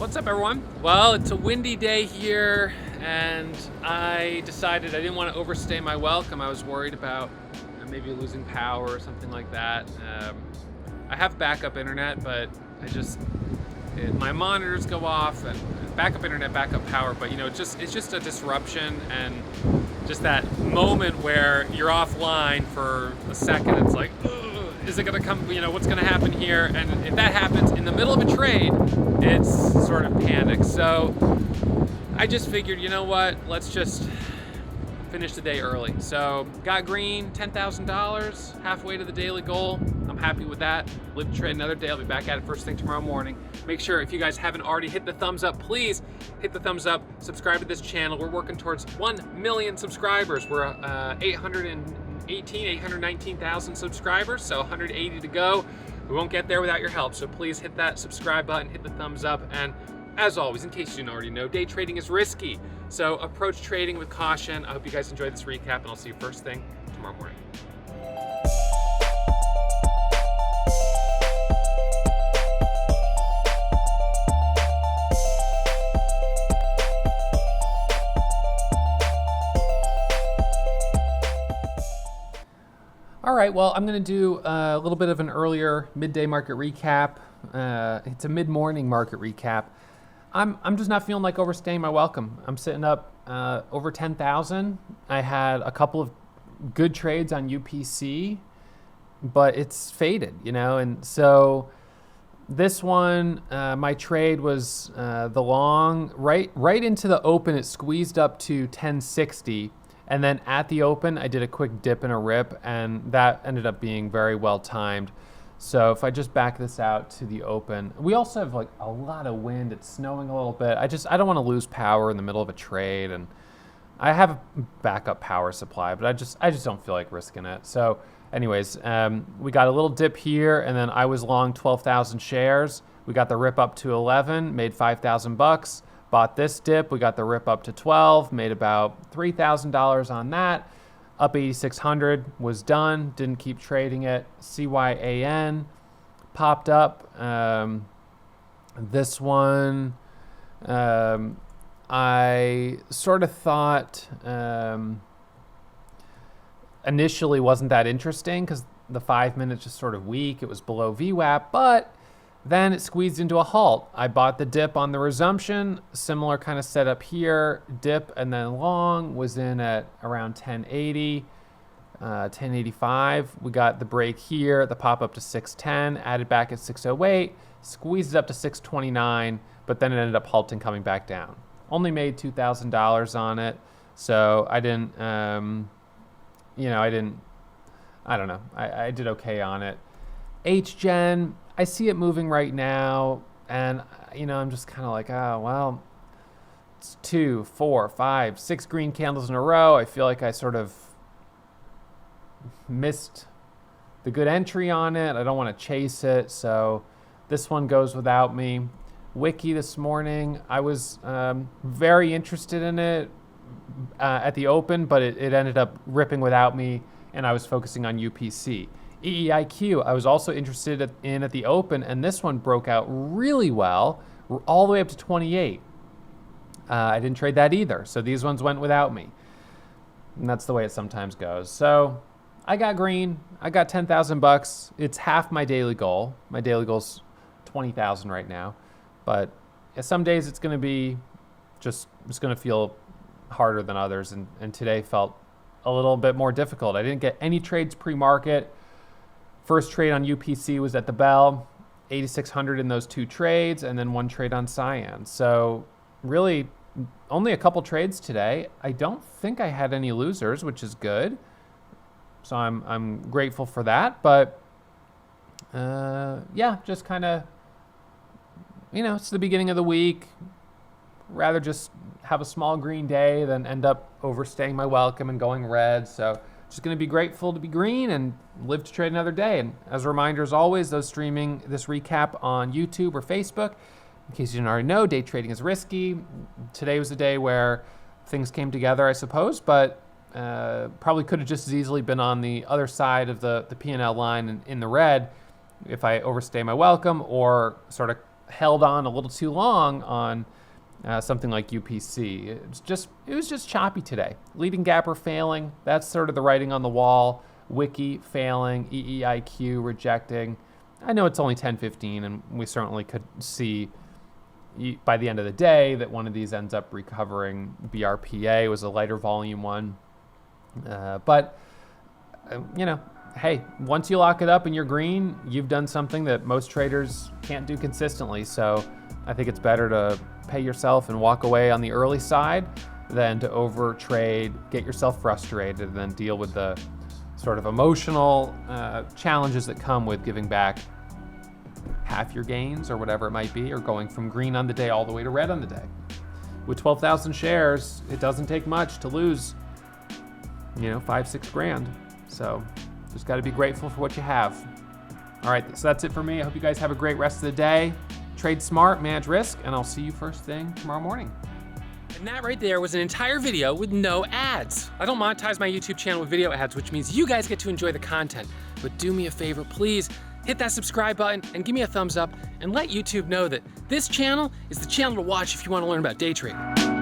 What's up, everyone? Well, it's a windy day here, and I decided I didn't want to overstay my welcome. I was worried about maybe losing power or something like that. I have backup internet, but my monitors go off, and backup internet, backup power. But it's just a disruption, and just that moment where you're offline for a second. It's like, is it going to come? What's going to happen here? And if that happens in the middle of a trade, it's sort of panic. So I just figured, you know what? Let's just finish the day early. So got green, $10,000, halfway to the daily goal. I'm happy with that. Live to trade another day. I'll be back at it first thing tomorrow morning. Make sure, if you guys haven't already hit the thumbs up, please hit the thumbs up. Subscribe to this channel. We're working towards 1 million subscribers. We're 819,000 subscribers, so 180 to go. We won't get there without your help, so please hit that subscribe button, hit the thumbs up, and as always, in case you didn't already know, day trading is risky, so approach trading with caution. I hope you guys enjoyed this recap, and I'll see you first thing tomorrow morning. All right, well, I'm going to do a little bit of an earlier midday market recap. It's a mid-morning market recap. I'm just not feeling like overstaying my welcome. I'm sitting up over 10,000. I had a couple of good trades on UPC, but it's faded, and so this one, my trade was the long, right into the open. It squeezed up to 1060. And then at the open, I did a quick dip and a rip, and that ended up being very well timed. So if I just back this out to the open, we also have like a lot of wind. It's snowing a little bit. I don't want to lose power in the middle of a trade, and I have a backup power supply, but I just don't feel like risking it. So anyways, we got a little dip here, and then I was long 12,000 shares. We got the rip up to 11, made $5,000. Bought this dip, we got the rip up to 12, made about $3,000 on that. Up 8,600, was done, didn't keep trading it. CYAN popped up. This one, I sort of thought initially wasn't that interesting because the 5 minutes just sort of weak. It was below VWAP, but then it squeezed into a halt. I bought the dip on the resumption, similar kind of setup here, dip and then long, was in at around 1080, 1085. We got the break here, the pop up to 610, added back at 608, squeezed it up to 629, but then it ended up halting, coming back down. Only made $2,000 on it, so I didn't, I don't know, I did okay on it. HGen, I see it moving right now, and I'm just kind of like, oh, well, it's 2, 4, 5, 6 green candles in a row. I feel like I sort of missed the good entry on it. I don't want to chase it, so this one goes without me. Wiki this morning, I was very interested in it at the open, but it ended up ripping without me, and I was focusing on UPC. EEIQ, I was also interested in at the open, and this one broke out really well, all the way up to 28. I didn't trade that either, so these ones went without me. And that's the way it sometimes goes. So I got green, I got $10,000. It's half my daily goal. My daily goal's 20,000 right now. But some days it's gonna be it's gonna feel harder than others, and today felt a little bit more difficult. I didn't get any trades pre-market. First trade on UPC was at the bell, 8,600 in those 2 trades, and then 1 trade on CYAN. So really only a couple trades today. I don't think I had any losers, which is good. So I'm grateful for that. But yeah, just kind of, it's the beginning of the week. Rather just have a small green day than end up overstaying my welcome and going red. So just going to be grateful to be green and live to trade another day. And as a reminder, as always, those streaming this recap on YouTube or Facebook, in case you didn't already know, day trading is risky. Today was a day where things came together, I suppose, but probably could have just as easily been on the other side of the P&L line in the red if I overstay my welcome, or sort of held on a little too long on something like UPC. It was just choppy today. Leading gapper failing. That's sort of the writing on the wall. Wiki failing. EEIQ rejecting. I know it's only 10:15, and we certainly could see by the end of the day that one of these ends up recovering. BRPA was a lighter volume one. But hey, once you lock it up and you're green, you've done something that most traders can't do consistently. So I think it's better to pay yourself and walk away on the early side than to over trade, get yourself frustrated, and then deal with the sort of emotional challenges that come with giving back half your gains or whatever it might be, or going from green on the day all the way to red on the day. With 12,000 shares, it doesn't take much to lose, $5-6 grand. So just got to be grateful for what you have. All right, so that's it for me. I hope you guys have a great rest of the day. Trade smart, manage risk, and I'll see you first thing tomorrow morning. And that right there was an entire video with no ads. I don't monetize my YouTube channel with video ads, which means you guys get to enjoy the content. But do me a favor, please hit that subscribe button and give me a thumbs up and let YouTube know that this channel is the channel to watch if you want to learn about day trading.